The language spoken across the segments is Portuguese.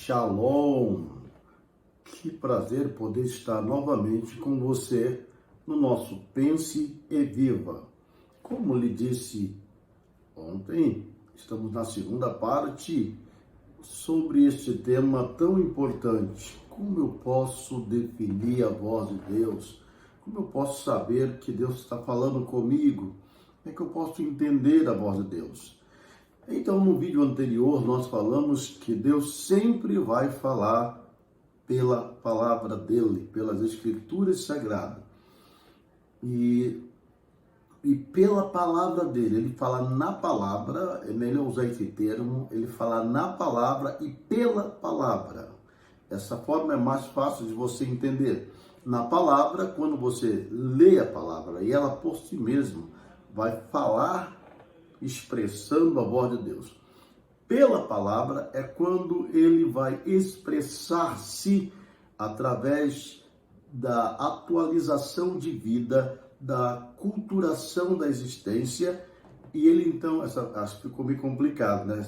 Shalom! Que prazer poder estar novamente com você no nosso Pense e Viva. Como lhe disse ontem, estamos na segunda parte sobre este tema tão importante. Como eu posso definir a voz de Deus? Como eu posso saber que Deus está falando comigo? Como é que eu posso entender a voz de Deus? Então, no vídeo anterior, nós falamos que Deus sempre vai falar pela palavra dele, pelas escrituras sagradas. E pela palavra dele, ele fala na palavra, é melhor usar esse termo, ele fala na palavra e pela palavra. Essa forma é mais fácil de você entender. Na palavra, quando você lê a palavra, e ela por si mesma vai falar expressando a voz de Deus. Pela palavra é quando ele vai expressar-se através da atualização de vida, da culturação da existência, e ele então, acho que ficou meio complicado, né?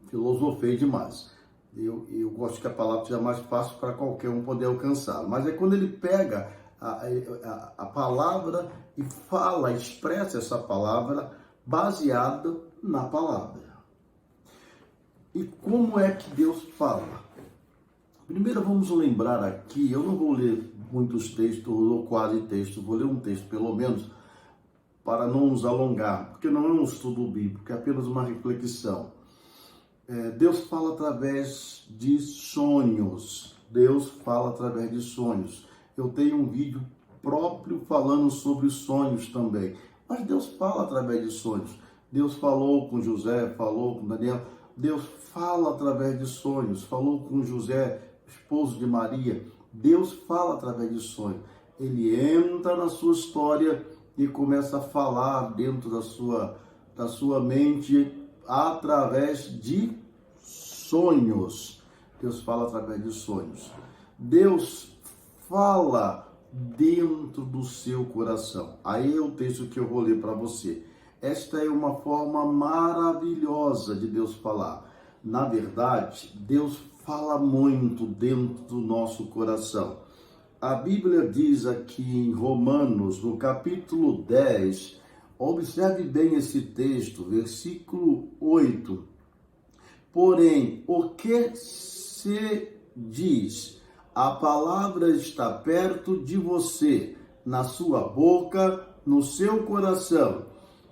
Filosofei demais. Eu gosto que a palavra seja mais fácil para qualquer um poder alcançar, mas é quando ele pega a palavra e fala, expressa essa palavra baseada na palavra. E como é que Deus fala? Primeiro vamos lembrar aqui, eu não vou ler muitos textos ou quase textos, vou ler um texto pelo menos, para não nos alongar, porque não é um estudo bíblico, é apenas uma reflexão. Deus fala através de sonhos. Deus fala através de sonhos. Eu tenho um vídeo próprio falando sobre sonhos também. Mas Deus fala através de sonhos. Deus falou com José, falou com Daniel. Deus fala através de sonhos. Falou com José, esposo de Maria. Deus fala através de sonhos. Ele entra na sua história e começa a falar dentro da sua mente através de sonhos. Deus fala através de sonhos. Deus fala dentro do seu coração. Aí é o texto que eu vou ler para você. Esta é uma forma maravilhosa de Deus falar. Na verdade, Deus fala muito dentro do nosso coração. A Bíblia diz aqui em Romanos, no capítulo 10, observe bem esse texto, versículo 8. Porém, o que se diz? A palavra está perto de você, na sua boca, no seu coração.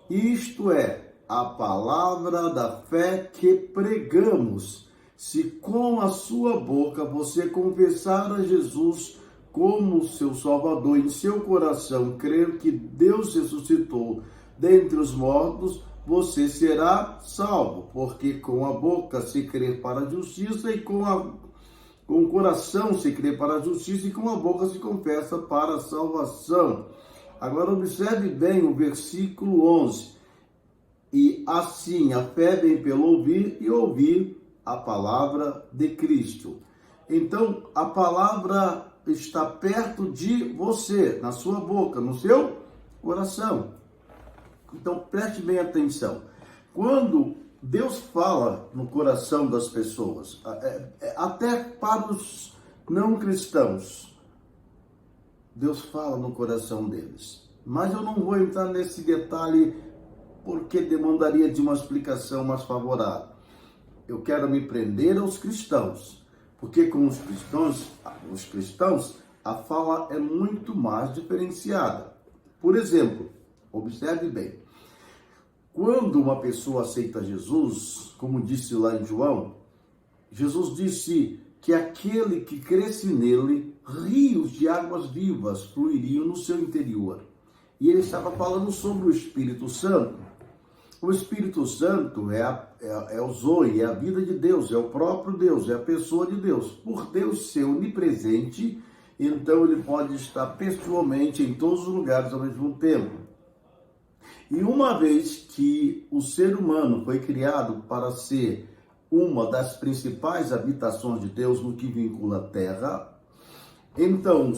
Isto é a palavra da fé que pregamos. Se com a sua boca você confessar a Jesus como seu Salvador, em seu coração crer que Deus ressuscitou dentre os mortos, você será salvo. Porque com a boca se crê para a justiça e com o coração se crê para a justiça e com a boca se confessa para a salvação. Agora observe bem o versículo 11. E assim a fé vem pelo ouvir e ouvir a palavra de Cristo. Então a palavra está perto de você, na sua boca, no seu coração. Então preste bem atenção. Quando Deus fala no coração das pessoas, até para os não cristãos, Deus fala no coração deles. Mas eu não vou entrar nesse detalhe porque demandaria de uma explicação mais favorável. Eu quero me prender aos cristãos, porque com os cristãos a fala é muito mais diferenciada. Por exemplo, observe bem. Quando uma pessoa aceita Jesus, como disse lá em João, Jesus disse que aquele que cresce nele, rios de águas vivas fluiriam no seu interior. E ele estava falando sobre o Espírito Santo. O Espírito Santo é o Zoe, é a vida de Deus, é o próprio Deus, é a pessoa de Deus. Por Deus ser onipresente, então ele pode estar pessoalmente em todos os lugares ao mesmo tempo. E uma vez que o ser humano foi criado para ser uma das principais habitações de Deus no que vincula a terra, então,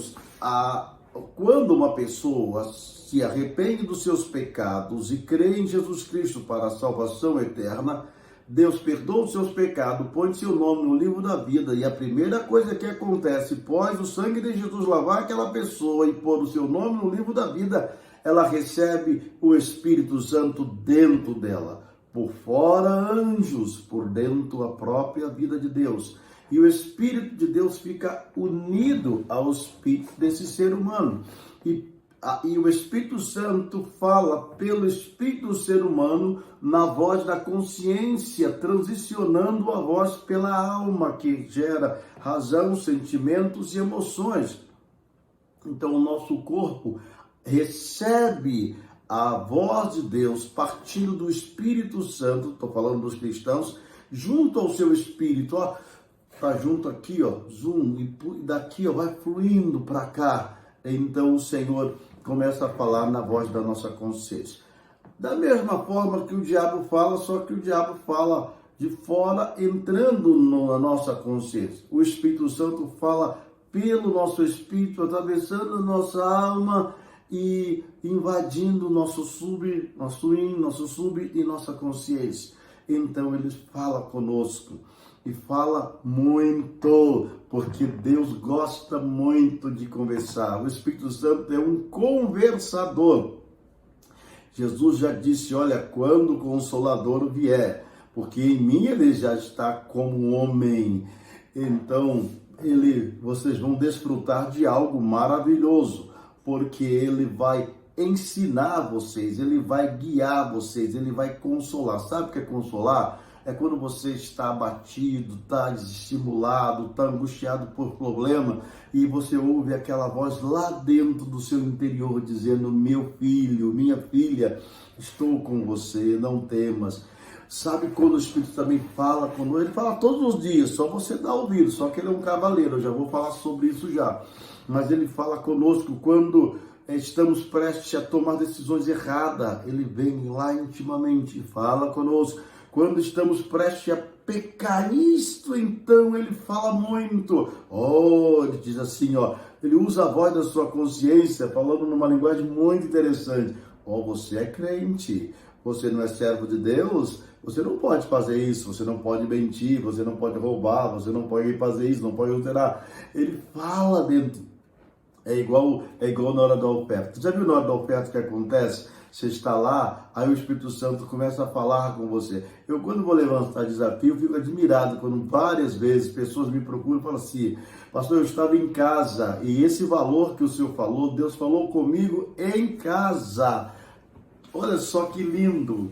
quando uma pessoa se arrepende dos seus pecados e crê em Jesus Cristo para a salvação eterna, Deus perdoa os seus pecados, põe seu nome no livro da vida, e a primeira coisa que acontece, após o sangue de Jesus lavar aquela pessoa e pôr o seu nome no livro da vida, ela recebe o Espírito Santo dentro dela. Por fora, anjos, por dentro, a própria vida de Deus. E o Espírito de Deus fica unido ao Espírito desse ser humano. E o Espírito Santo fala pelo Espírito do ser humano na voz da consciência, transicionando a voz pela alma, que gera razão, sentimentos e emoções. Então o nosso corpo recebe a voz de Deus partindo do Espírito Santo, estou falando dos cristãos, junto ao seu Espírito, ó, tá junto aqui, ó, zoom, e daqui, ó, vai fluindo para cá. Então o Senhor começa a falar na voz da nossa consciência. Da mesma forma que o diabo fala, só que o diabo fala de fora, entrando na nossa consciência. O Espírito Santo fala pelo nosso espírito, atravessando a nossa alma e invadindo nosso sub e nossa consciência. Então ele fala conosco. E fala muito, porque Deus gosta muito de conversar. O Espírito Santo é um conversador. Jesus já disse, olha, quando o Consolador vier, porque em mim ele já está como homem. Então, vocês vão desfrutar de algo maravilhoso, porque ele vai ensinar vocês, ele vai guiar vocês, ele vai consolar. Sabe o que é consolar? É quando você está abatido, está desestimulado, está angustiado por problema e você ouve aquela voz lá dentro do seu interior dizendo, meu filho, minha filha, estou com você, não temas. Sabe quando o Espírito também fala conosco? Ele fala todos os dias, só você dá ouvido, só que ele é um cavaleiro, eu já vou falar sobre isso já. Mas ele fala conosco quando estamos prestes a tomar decisões erradas, ele vem lá intimamente e fala conosco. Quando estamos prestes a pecar isto, então ele fala muito. Ele diz assim, ele usa a voz da sua consciência, falando numa linguagem muito interessante. Você é crente, você não é servo de Deus, você não pode fazer isso, você não pode mentir, você não pode roubar, você não pode fazer isso, não pode alterar. Ele fala dentro. É igual na hora da oferta. Já viu na hora da oferta o que acontece? Você está lá, aí o Espírito Santo começa a falar com você. Eu, quando vou levantar desafio, fico admirado quando várias vezes pessoas me procuram e falam assim, pastor, eu estava em casa e esse valor que o senhor falou, Deus falou comigo em casa. Olha só que lindo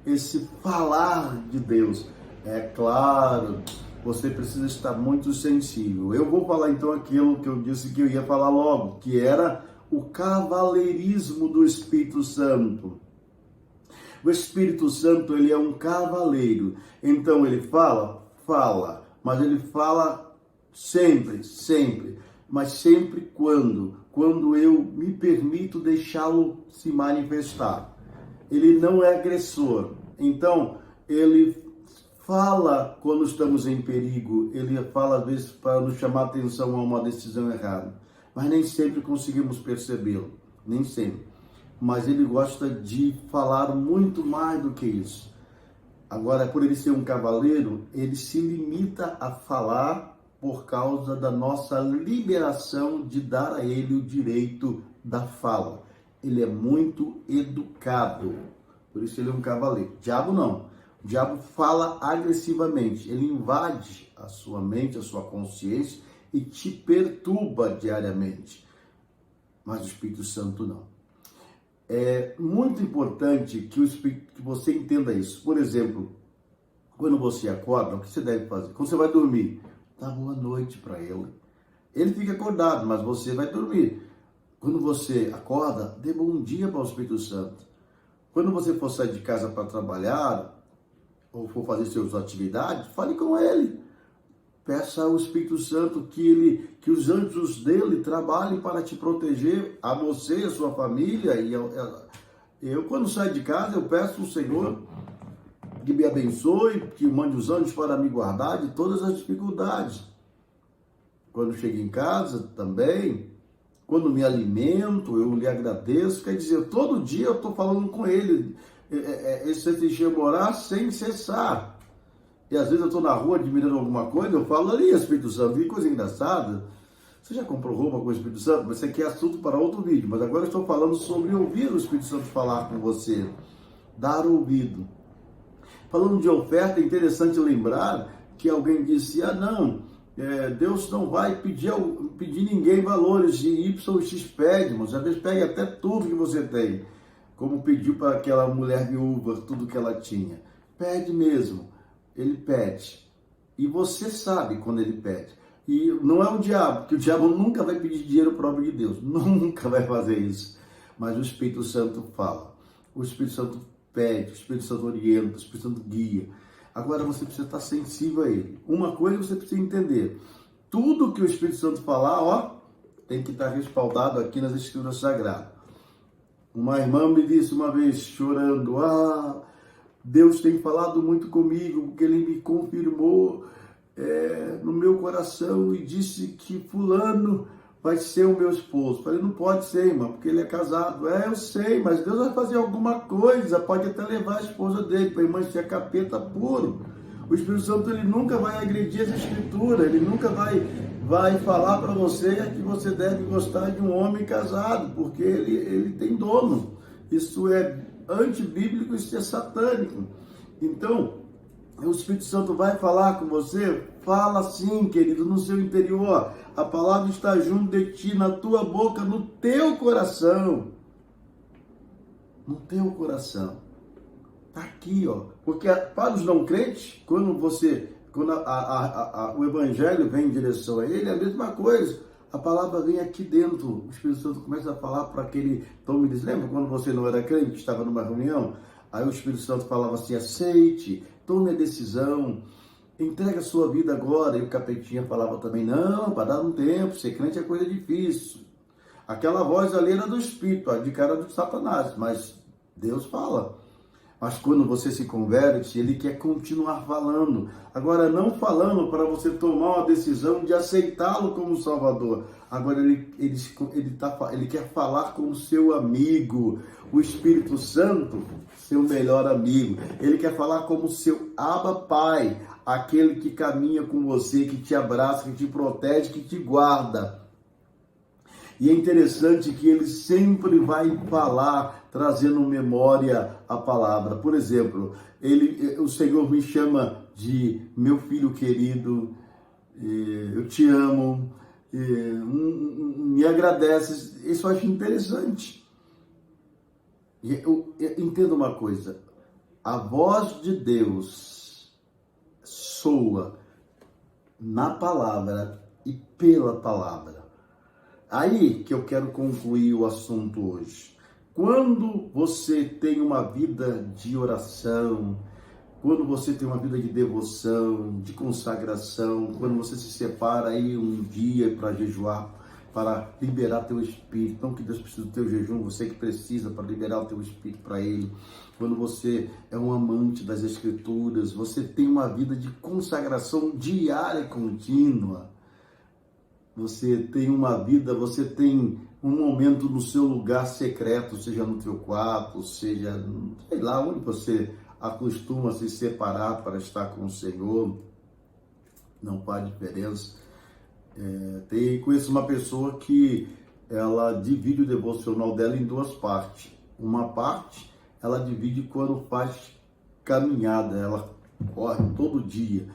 esse falar de Deus. É claro, você precisa estar muito sensível. Eu vou falar então aquilo que eu disse que eu ia falar logo, que era o cavaleirismo do Espírito Santo. O Espírito Santo, ele é um cavaleiro. Então ele fala, mas ele fala sempre. Mas sempre quando eu me permito deixá-lo se manifestar. Ele não é agressor. Então, ele fala quando estamos em perigo. Ele fala às vezes para nos chamar a atenção a uma decisão errada. Mas nem sempre conseguimos percebê-lo, nem sempre. Mas ele gosta de falar muito mais do que isso. Agora, por ele ser um cavaleiro, ele se limita a falar por causa da nossa liberação de dar a ele o direito da fala. Ele é muito educado, por isso ele é um cavaleiro. O diabo não. O diabo fala agressivamente, ele invade a sua mente, a sua consciência, e te perturba diariamente. Mas o Espírito Santo não. É muito importante que você entenda isso. Por exemplo, quando você acorda, o que você deve fazer? Quando você vai dormir, dá boa noite para ele. Ele fica acordado, mas você vai dormir. Quando você acorda, dê bom dia para o Espírito Santo. Quando você for sair de casa para trabalhar, ou for fazer suas atividades, fale com ele. Peça ao Espírito Santo que os anjos dele trabalhem para te proteger, a você, a sua família. E eu quando saio de casa, eu peço ao Senhor que me abençoe, que mande os anjos para me guardar de todas as dificuldades. Quando chego em casa também, quando me alimento, eu lhe agradeço. Quer dizer, todo dia eu estou falando com ele. Esse se chama orar sem cessar. E às vezes eu estou na rua admirando alguma coisa, eu falo ali, Espírito Santo, que coisa engraçada. Você já comprou roupa com o Espírito Santo? Mas você quer assunto para outro vídeo. Mas agora eu estou falando sobre ouvir o Espírito Santo falar com você. Dar ouvido. Falando de oferta, é interessante lembrar que alguém disse, Deus não vai pedir ninguém valores de Y X pédimos. Às vezes pega até tudo que você tem. Como pediu para aquela mulher viúva tudo que ela tinha. Pede mesmo. Ele pede. E você sabe quando ele pede. E não é o diabo, porque o diabo nunca vai pedir dinheiro para o obra de Deus. Nunca vai fazer isso. Mas o Espírito Santo fala. O Espírito Santo pede, o Espírito Santo orienta, o Espírito Santo guia. Agora você precisa estar sensível a ele. Uma coisa você precisa entender. Tudo que o Espírito Santo falar, tem que estar respaldado aqui nas Escrituras Sagradas. Uma irmã me disse uma vez, chorando, Deus tem falado muito comigo, porque Ele me confirmou no meu coração e disse que fulano vai ser o meu esposo. Falei, não pode ser, irmã, porque ele é casado. Eu sei, mas Deus vai fazer alguma coisa, pode até levar a esposa dele, para a irmã ser capeta puro. O Espírito Santo, ele nunca vai agredir as Escrituras, ele nunca vai falar para você que você deve gostar de um homem casado, porque ele tem dono. Isso é antibíblico, isso é satânico. Então, o Espírito Santo vai falar com você? Fala sim, querido, no seu interior. A palavra está junto de ti, na tua boca, no teu coração. No teu coração. Está aqui, Porque para os não crentes, quando o evangelho vem em direção a ele, é a mesma coisa. A palavra vem aqui dentro. O Espírito Santo começa a falar para aquele... Então me diz, lembra quando você não era crente, estava numa reunião? Aí o Espírito Santo falava assim, aceite, tome a decisão, entrega a sua vida agora. E o capetinha falava também, não, para dar um tempo, ser crente é coisa difícil. Aquela voz ali era do Espírito, de cara do Satanás, mas Deus fala. Mas quando você se converte, ele quer continuar falando. Agora, não falando para você tomar uma decisão de aceitá-lo como Salvador. Agora, ele quer falar como seu amigo. O Espírito Santo, seu melhor amigo. Ele quer falar como seu Abba Pai. Aquele que caminha com você, que te abraça, que te protege, que te guarda. E é interessante que ele sempre vai falar, trazendo memória a palavra. Por exemplo, o Senhor me chama de meu filho querido, eu te amo, me agradece. Isso eu acho interessante. Entenda uma coisa, a voz de Deus soa na palavra e pela palavra. Aí que eu quero concluir o assunto hoje. Quando você tem uma vida de oração, quando você tem uma vida de devoção, de consagração, quando você se separa aí um dia para jejuar, para liberar teu espírito, não que Deus precisa do teu jejum, você que precisa para liberar o teu espírito para Ele. Quando você é um amante das Escrituras, você tem uma vida de consagração diária e contínua. Você tem uma vida, você tem um momento no seu lugar secreto, seja no teu quarto, seja, sei lá, onde você acostuma se separar para estar com o Senhor. Não faz diferença. Conheço uma pessoa que ela divide o devocional dela em duas partes. Uma parte, ela divide quando faz caminhada, ela corre todo dia.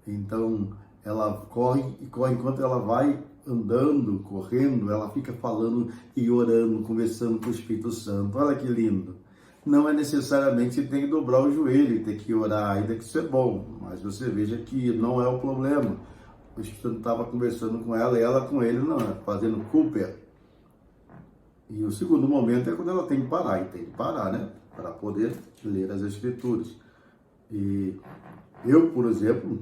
Então, ela corre enquanto ela vai andando, correndo, ela fica falando e orando, conversando com o Espírito Santo. Olha que lindo. Não é necessariamente que tem que dobrar o joelho e ter que orar, ainda que isso é bom, mas você veja que não é o problema. O Espírito Santo estava conversando com ela e ela com ele, não, fazendo Cooper. E o segundo momento é quando ela tem que parar, e tem que parar, né? Para poder ler as Escrituras. E eu, por exemplo,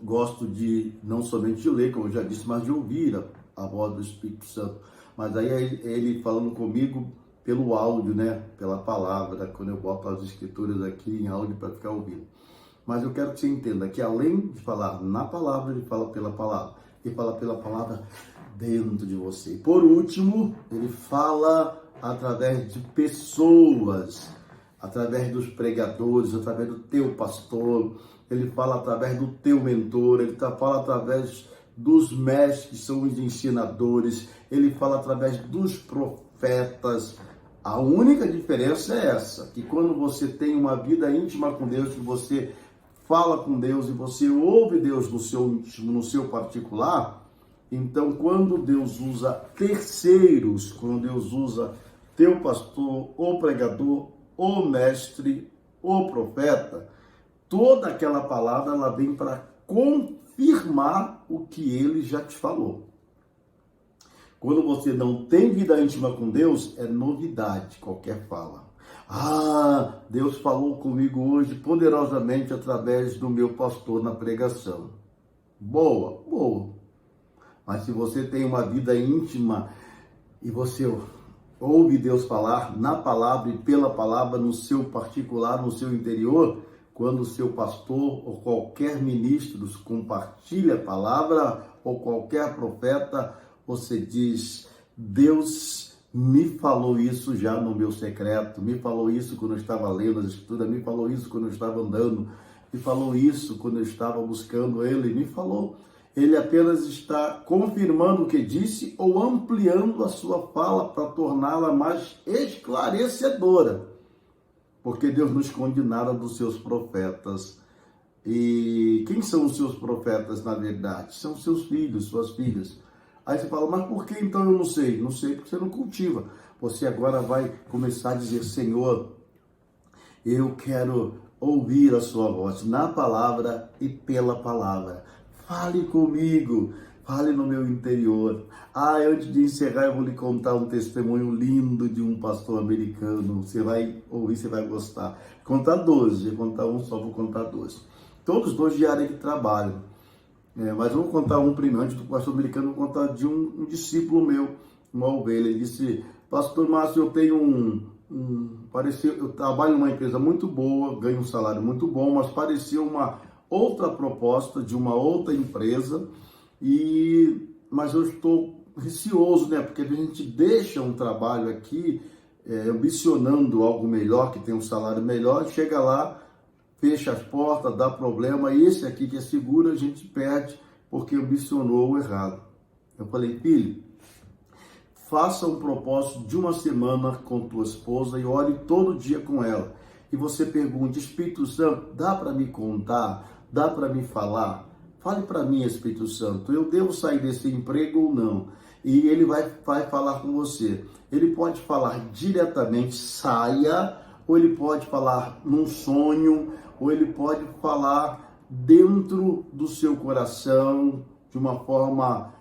gosto de não somente de ler, como eu já disse, mas de ouvir a voz do Espírito Santo. Mas aí é ele falando comigo pelo áudio, né? Pela palavra, quando eu boto as Escrituras aqui em áudio para ficar ouvindo. Mas eu quero que você entenda que além de falar na palavra, ele fala pela palavra. Ele fala pela palavra dentro de você. E por último, ele fala através de pessoas. através dos pregadores, através do teu pastor, ele fala através do teu mentor, ele fala através dos mestres, que são os ensinadores, ele fala através dos profetas. A única diferença é essa, que quando você tem uma vida íntima com Deus, que você fala com Deus e você ouve Deus no seu íntimo, no seu particular, então quando Deus usa terceiros, quando Deus usa teu pastor, o pregador, o mestre, o profeta, toda aquela palavra ela vem para confirmar o que ele já te falou. Quando você não tem vida íntima com Deus, é novidade qualquer fala. Ah, Deus falou comigo hoje poderosamente através do meu pastor na pregação. Boa, boa. Mas se você tem uma vida íntima e você ouve Deus falar na palavra e pela palavra no seu particular, no seu interior, quando o seu pastor ou qualquer ministro compartilha a palavra ou qualquer profeta, você diz, Deus me falou isso já no meu secreto, me falou isso quando eu estava lendo as escrituras, me falou isso quando eu estava andando, me falou isso quando eu estava buscando ele, me falou. Ele apenas está confirmando o que disse ou ampliando a sua fala para torná-la mais esclarecedora. Porque Deus não esconde nada dos seus profetas. E quem são os seus profetas, na verdade? São seus filhos, suas filhas. Aí você fala, mas por que então eu não sei? Não sei porque você não cultiva. Você agora vai começar a dizer, Senhor, eu quero ouvir a sua voz na palavra e pela palavra. Fale comigo, fale no meu interior. Antes de encerrar, eu vou lhe contar um testemunho lindo de um pastor americano. Você vai ouvir, você vai gostar. Vou contar 12, vou contar um só, vou contar 12. Todos 2 de área de trabalho. Mas eu vou contar um primeiro, antes do pastor americano, eu vou contar de um discípulo meu, uma ovelha. Ele disse, pastor Márcio, eu tenho eu trabalho numa empresa muito boa, ganho um salário muito bom, mas pareceu uma outra proposta de uma outra empresa, mas eu estou receoso, né? Porque a gente deixa um trabalho aqui, ambicionando algo melhor, que tem um salário melhor, chega lá, fecha as portas, dá problema, e esse aqui que é seguro a gente perde porque ambicionou o errado. Eu falei, filho, faça um propósito de uma semana com tua esposa e ore todo dia com ela. E você pergunte, Espírito Santo, dá para me contar? Dá para me falar? Fale para mim, Espírito Santo, eu devo sair desse emprego ou não? E ele vai falar com você. Ele pode falar diretamente, saia, ou ele pode falar num sonho, ou ele pode falar dentro do seu coração, de uma forma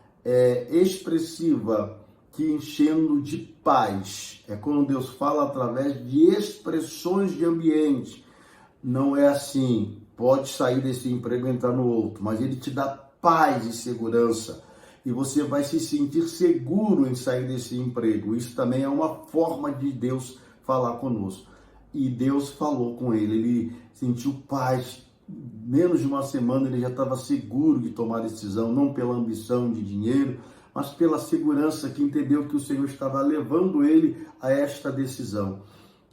expressiva, que enchendo de paz. É quando Deus fala através de expressões de ambiente. Não é assim, pode sair desse emprego e entrar no outro, mas ele te dá paz e segurança. E você vai se sentir seguro em sair desse emprego. Isso também é uma forma de Deus falar conosco. E Deus falou com ele sentiu paz. Menos de uma semana ele já estava seguro de tomar decisão, não pela ambição de dinheiro, mas pela segurança que entendeu que o Senhor estava levando ele a esta decisão.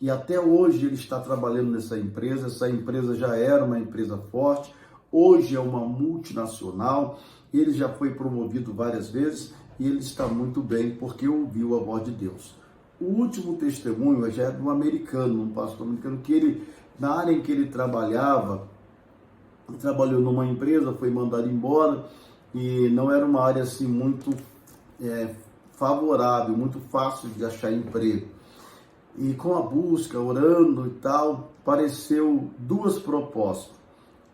E até hoje ele está trabalhando nessa empresa. Essa empresa já era uma empresa forte, hoje é uma multinacional, ele já foi promovido várias vezes e ele está muito bem porque ouviu a voz de Deus. O último testemunho já é de um americano, um pastor americano, que ele, na área em que ele trabalhava, trabalhou numa empresa, foi mandado embora e não era uma área assim muito favorável, muito fácil de achar emprego. E com a busca, orando e tal, apareceu 2 propostas.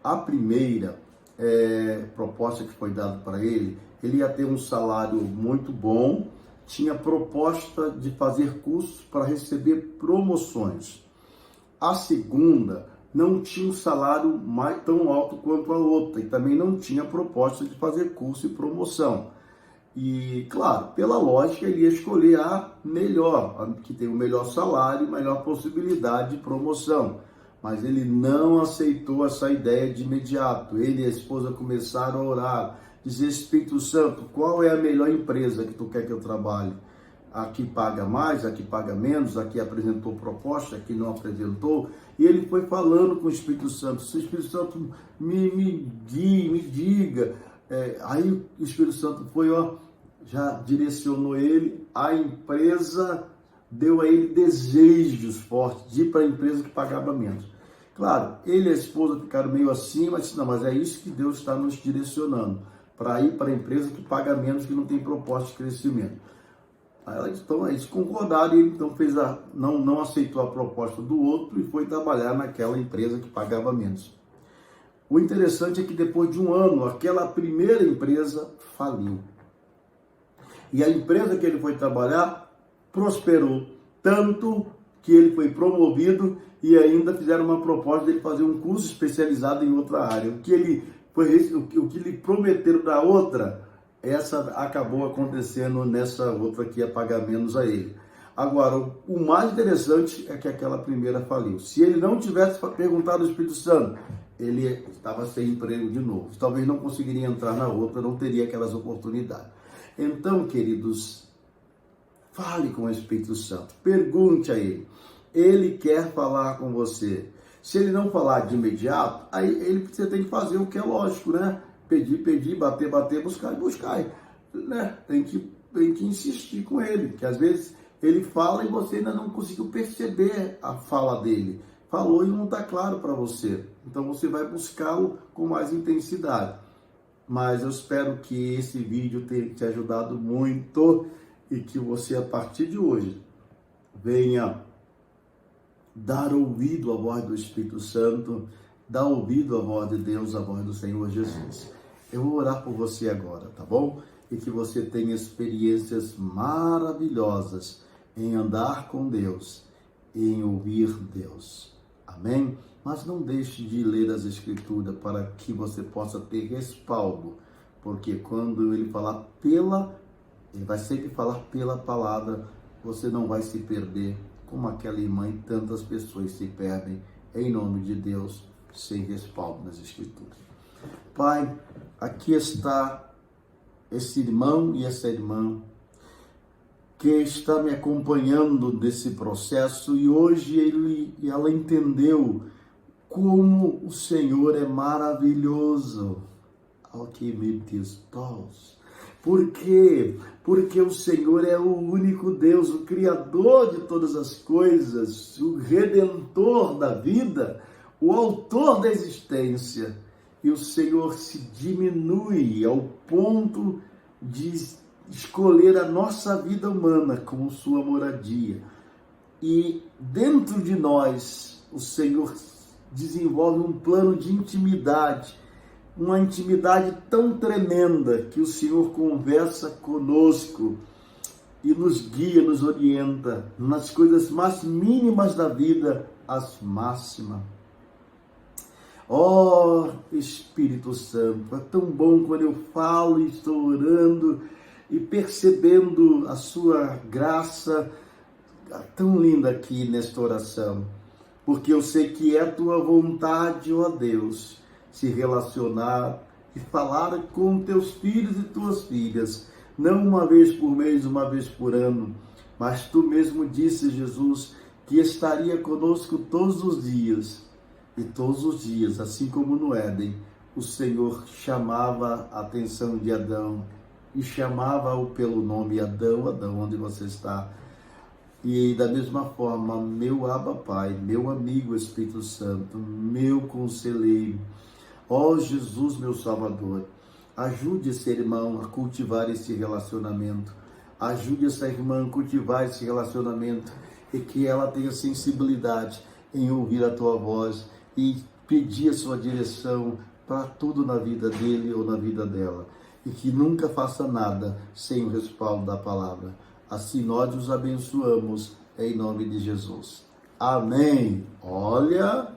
A primeira proposta que foi dada para ele ia ter um salário muito bom, tinha proposta de fazer cursos para receber promoções. A segunda não tinha um salário tão alto quanto a outra e também não tinha proposta de fazer curso e promoção. E, claro, pela lógica, ele ia escolher a melhor, a que tem o melhor salário, melhor possibilidade de promoção. Mas ele não aceitou essa ideia de imediato. Ele e a esposa começaram a orar, dizer, Espírito Santo, qual é a melhor empresa que tu quer que eu trabalhe? aqui paga mais, aqui paga menos, aqui apresentou proposta, aqui não apresentou. E ele foi falando com o Espírito Santo, se o Espírito Santo me diga. Aí o Espírito Santo foi, já direcionou ele, a empresa deu a ele desejos fortes de ir para a empresa que pagava menos. Claro, ele e a esposa ficaram meio assim, mas não, mas é isso que Deus está nos direcionando, para ir para a empresa que paga menos, que não tem proposta de crescimento. Então eles concordaram e ele então não aceitou a proposta do outro e foi trabalhar naquela empresa que pagava menos. O interessante é que depois de um ano, aquela primeira empresa faliu. E a empresa que ele foi trabalhar prosperou, tanto que ele foi promovido e ainda fizeram uma proposta de ele fazer um curso especializado em outra área. O que lhe prometeram da outra, essa acabou acontecendo nessa outra que ia pagar menos a ele. Agora, o mais interessante é que aquela primeira faliu. Se ele não tivesse perguntado ao Espírito Santo, ele estava sem emprego de novo. Talvez não conseguiria entrar na outra, não teria aquelas oportunidades. Então, queridos, fale com o Espírito Santo, pergunte a ele. Ele quer falar com você. Se ele não falar de imediato, aí você tem que fazer o que é lógico, né? Pedir, bater, buscar, né? Tem que insistir com ele, que às vezes ele fala e você ainda não conseguiu perceber a fala dele. Falou e não está claro para você. Então você vai buscá-lo com mais intensidade. Mas eu espero que esse vídeo tenha te ajudado muito e que você, a partir de hoje, venha dar ouvido à voz do Espírito Santo, dar ouvido à voz de Deus, à voz do Senhor Jesus. Eu vou orar por você agora, tá bom? E que você tenha experiências maravilhosas em andar com Deus, em ouvir Deus. Amém? Mas não deixe de ler as Escrituras para que você possa ter respaldo, porque quando ele falar ele vai sempre falar pela palavra, você não vai se perder, como aquela irmã e tantas pessoas se perdem, em nome de Deus, sem respaldo nas Escrituras. Pai, aqui está esse irmão e essa irmã que está me acompanhando nesse processo e hoje ela entendeu como o Senhor é maravilhoso. Ok, meu Deus, por quê? Porque o Senhor é o único Deus, o Criador de todas as coisas, o Redentor da vida, o Autor da existência. E o Senhor se diminui ao ponto de escolher a nossa vida humana como sua moradia. E dentro de nós, o Senhor desenvolve um plano de intimidade, uma intimidade tão tremenda que o Senhor conversa conosco e nos guia, nos orienta nas coisas mais mínimas da vida, as máximas. Oh, Espírito Santo, é tão bom quando eu falo e estou orando e percebendo a sua graça tão linda aqui nesta oração, porque eu sei que é a tua vontade, ó Deus, se relacionar e falar com teus filhos e tuas filhas, não uma vez por mês, uma vez por ano, mas tu mesmo disse, Jesus, que estaria conosco todos os dias. E todos os dias, assim como no Éden, o Senhor chamava a atenção de Adão e chamava-o pelo nome Adão, Adão, onde você está? E da mesma forma, meu Abba Pai, meu amigo Espírito Santo, meu conselheiro, ó Jesus, meu Salvador, ajude esse irmão a cultivar esse relacionamento, ajude essa irmã a cultivar esse relacionamento e que ela tenha sensibilidade em ouvir a tua voz e pedir a sua direção para tudo na vida dele ou na vida dela. E que nunca faça nada sem o respaldo da palavra. Assim nós os abençoamos em nome de Jesus. Amém. Olha,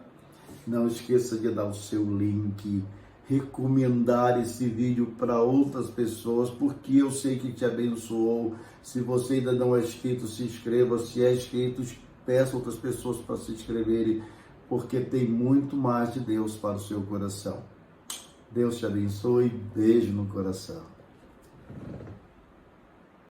não esqueça de dar o seu link, recomendar esse vídeo para outras pessoas, porque eu sei que te abençoou. Se você ainda não é inscrito, se inscreva. Se é inscrito, peça outras pessoas para se inscreverem, porque tem muito mais de Deus para o seu coração. Deus te abençoe. Beijo no coração.